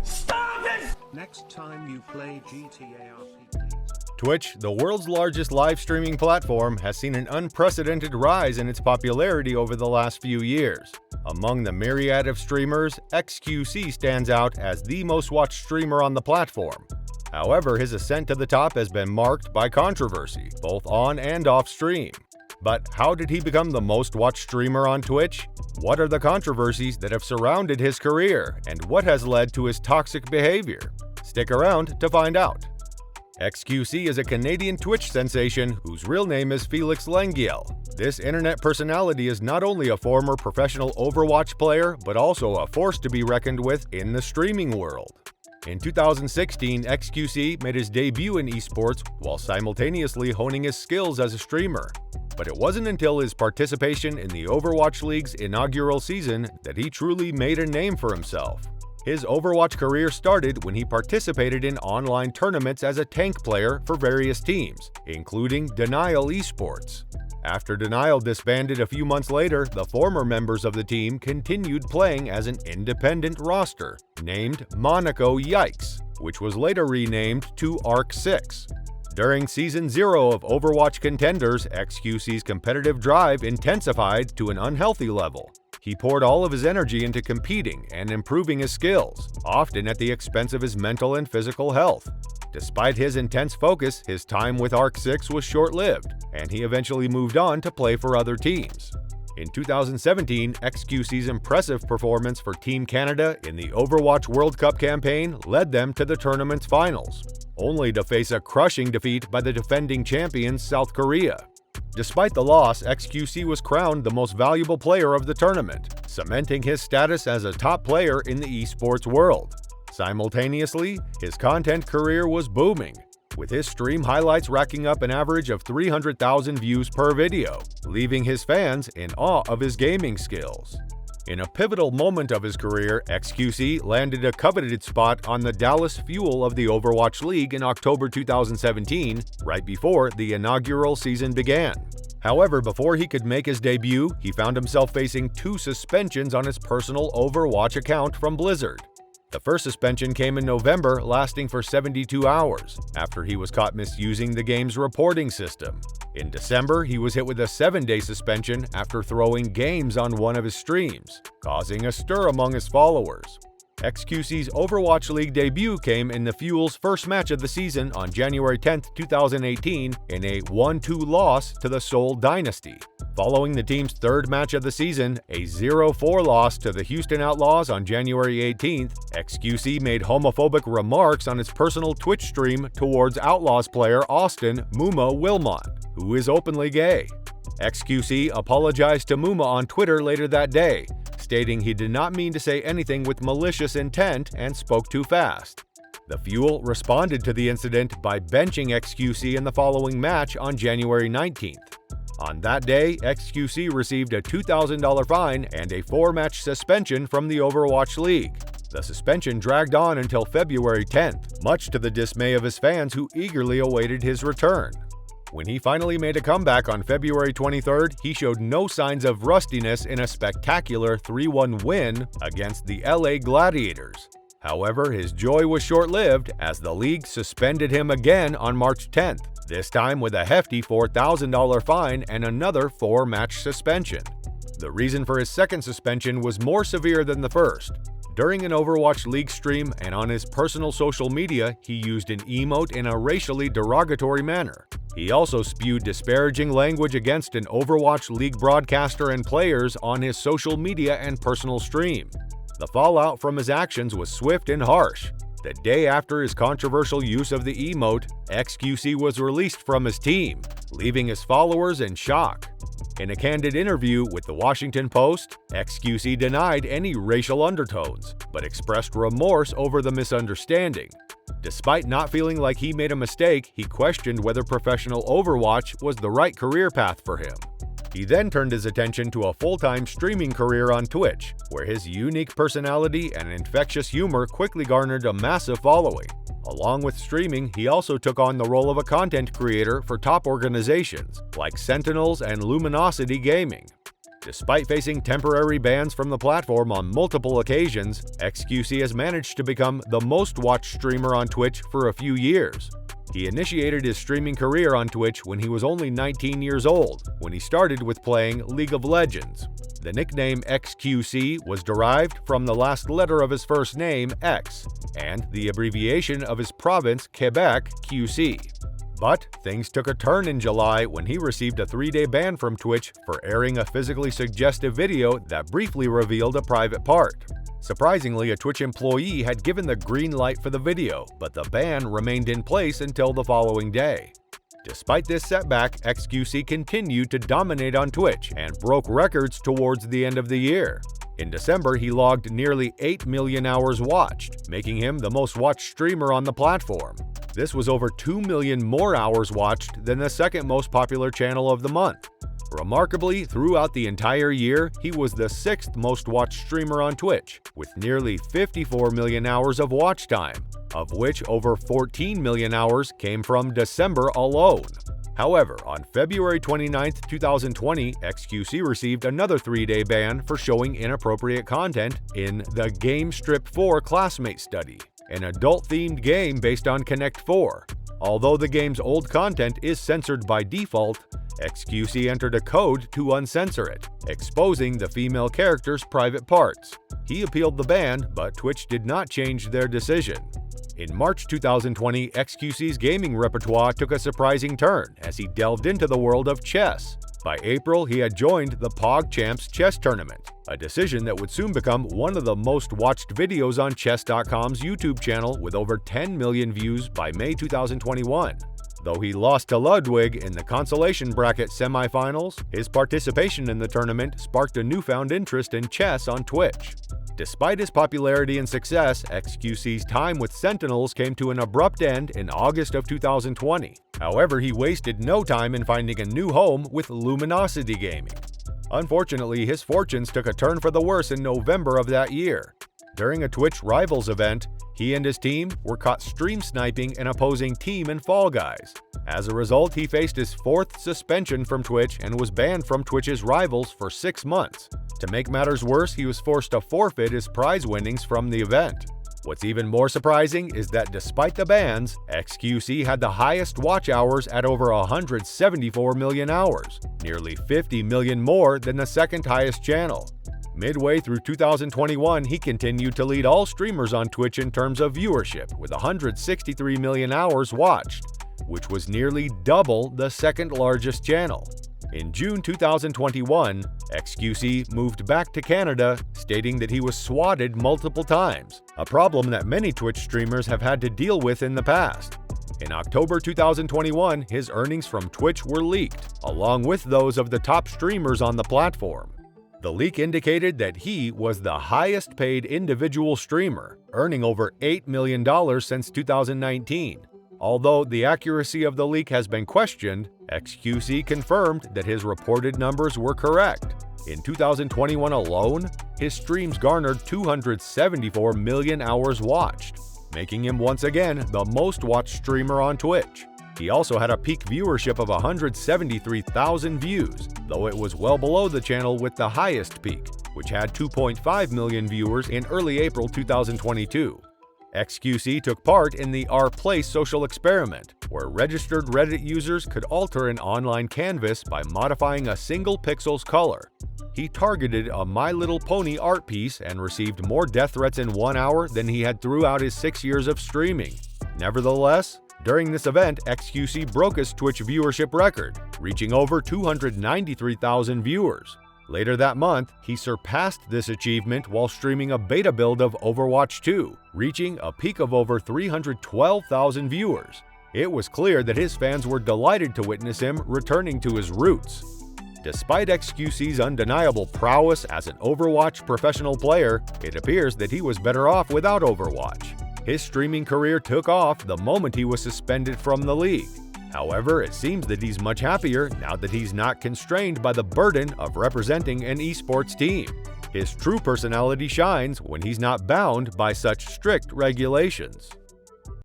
Stop it! Next time you play GTA RP, please. Twitch, the world's largest live streaming platform, has seen an unprecedented rise in its popularity over the last few years. Among the myriad of streamers, XQC stands out as the most watched streamer on the platform. However, his ascent to the top has been marked by controversy, both on and off stream. But how did he become the most watched streamer on Twitch? What are the controversies that have surrounded his career, and what has led to his toxic behavior? Stick around to find out. XQC is a Canadian Twitch sensation whose real name is Felix Lengyel. This internet personality is not only a former professional Overwatch player, but also a force to be reckoned with in the streaming world. In 2016, XQC made his debut in esports while simultaneously honing his skills as a streamer. But it wasn't until his participation in the Overwatch League's inaugural season that he truly made a name for himself. His Overwatch career started when he participated in online tournaments as a tank player for various teams, including Denial Esports. After Denial disbanded a few months later, the former members of the team continued playing as an independent roster, named Monaco Yikes, which was later renamed to Arc 6. During Season 0 of Overwatch Contenders, XQC's competitive drive intensified to an unhealthy level. He poured all of his energy into competing and improving his skills, often at the expense of his mental and physical health. Despite his intense focus, his time with Arc 6 was short-lived, and he eventually moved on to play for other teams. In 2017, XQC's impressive performance for Team Canada in the Overwatch World Cup campaign led them to the tournament's finals, only to face a crushing defeat by the defending champions South Korea. Despite the loss, XQC was crowned the most valuable player of the tournament, cementing his status as a top player in the esports world. Simultaneously, his content career was booming, with his stream highlights racking up an average of 300,000 views per video, leaving his fans in awe of his gaming skills. In a pivotal moment of his career, XQC landed a coveted spot on the Dallas Fuel of the Overwatch League in October 2017, right before the inaugural season began. However, before he could make his debut, he found himself facing 2 suspensions on his personal Overwatch account from Blizzard. The first suspension came in November, lasting for 72 hours, after he was caught misusing the game's reporting system. In December, he was hit with a 7-day suspension after throwing games on one of his streams, causing a stir among his followers. XQC's Overwatch League debut came in the Fuel's first match of the season on January 10, 2018, in a 1-2 loss to the Seoul Dynasty. Following the team's third match of the season, a 0-4 loss to the Houston Outlaws on January 18th, XQC made homophobic remarks on his personal Twitch stream towards Outlaws player Austin "Muma" Wilmot, who is openly gay. XQC apologized to Muma on Twitter later that day, stating he did not mean to say anything with malicious intent and spoke too fast. The Fuel responded to the incident by benching XQC in the following match on January 19th. On that day, XQC received a $2,000 fine and a 4-match suspension from the Overwatch League. The suspension dragged on until February 10th, much to the dismay of his fans who eagerly awaited his return. When he finally made a comeback on February 23rd, he showed no signs of rustiness in a spectacular 3-1 win against the LA Gladiators. However, his joy was short-lived as the league suspended him again on March 10th, this time with a hefty $4,000 fine and another 4-match suspension. The reason for his second suspension was more severe than the first. During an Overwatch League stream and on his personal social media, he used an emote in a racially derogatory manner. He also spewed disparaging language against an Overwatch League broadcaster and players on his social media and personal stream. The fallout from his actions was swift and harsh. The day after his controversial use of the emote, XQC was released from his team, leaving his followers in shock. In a candid interview with the Washington Post, XQC denied any racial undertones, but expressed remorse over the misunderstanding. Despite not feeling like he made a mistake, he questioned whether professional Overwatch was the right career path for him. He then turned his attention to a full-time streaming career on Twitch, where his unique personality and infectious humor quickly garnered a massive following. Along with streaming, he also took on the role of a content creator for top organizations like Sentinels and Luminosity Gaming. Despite facing temporary bans from the platform on multiple occasions, XQC has managed to become the most-watched streamer on Twitch for a few years. He initiated his streaming career on Twitch when he was only 19 years old, when he started with playing League of Legends. The nickname XQC was derived from the last letter of his first name, X, and the abbreviation of his province, Quebec, QC. But things took a turn in July when he received a 3-day ban from Twitch for airing a physically suggestive video that briefly revealed a private part. Surprisingly, a Twitch employee had given the green light for the video, but the ban remained in place until the following day. Despite this setback, XQC continued to dominate on Twitch and broke records towards the end of the year. In December, he logged nearly 8 million hours watched, making him the most watched streamer on the platform. This was over 2 million more hours watched than the second most popular channel of the month. Remarkably, throughout the entire year, he was the 6th most watched streamer on Twitch, with nearly 54 million hours of watch time, of which over 14 million hours came from December alone. However, on February 29, 2020, XQC received another 3-day ban for showing inappropriate content in the Game Strip 4 Classmate study, an adult-themed game based on Connect 4. Although the game's old content is censored by default, XQC entered a code to uncensor it, exposing the female character's private parts. He appealed the ban, but Twitch did not change their decision. In March 2020, XQC's gaming repertoire took a surprising turn as he delved into the world of chess. By April, he had joined the PogChamps chess tournament, a decision that would soon become one of the most watched videos on Chess.com's YouTube channel with over 10 million views by May 2021. Though he lost to Ludwig in the consolation bracket semifinals, his participation in the tournament sparked a newfound interest in chess on Twitch. Despite his popularity and success, XQC's time with Sentinels came to an abrupt end in August of 2020. However, he wasted no time in finding a new home with Luminosity Gaming. Unfortunately, his fortunes took a turn for the worse in November of that year. During a Twitch Rivals event, he and his team were caught stream sniping an opposing team in Fall Guys. As a result, he faced his 4th suspension from Twitch and was banned from Twitch's Rivals for 6 months. To make matters worse, he was forced to forfeit his prize winnings from the event. What's even more surprising is that despite the bans, XQC had the highest watch hours at over 174 million hours, nearly 50 million more than the second highest channel. Midway through 2021, he continued to lead all streamers on Twitch in terms of viewership, with 163 million hours watched, which was nearly double the second largest channel. In June 2021, XQC moved back to Canada, stating that he was swatted multiple times, a problem that many Twitch streamers have had to deal with in the past. In October 2021, his earnings from Twitch were leaked, along with those of the top streamers on the platform. The leak indicated that he was the highest-paid individual streamer, earning over $8 million since 2019. Although the accuracy of the leak has been questioned, XQC confirmed that his reported numbers were correct. In 2021 alone, his streams garnered 274 million hours watched, making him once again the most-watched streamer on Twitch. He also had a peak viewership of 173,000 views, though it was well below the channel with the highest peak, which had 2.5 million viewers in early April 2022. XQC took part in the Our Place social experiment, where registered Reddit users could alter an online canvas by modifying a single pixel's color. He targeted a My Little Pony art piece and received more death threats in 1 hour than he had throughout his 6 years of streaming. Nevertheless, during this event, XQC broke his Twitch viewership record, reaching over 293,000 viewers. Later that month, he surpassed this achievement while streaming a beta build of Overwatch 2, reaching a peak of over 312,000 viewers. It was clear that his fans were delighted to witness him returning to his roots. Despite XQC's undeniable prowess as an Overwatch professional player, it appears that he was better off without Overwatch. His streaming career took off the moment he was suspended from the league. However, it seems that he's much happier now that he's not constrained by the burden of representing an esports team. His true personality shines when he's not bound by such strict regulations.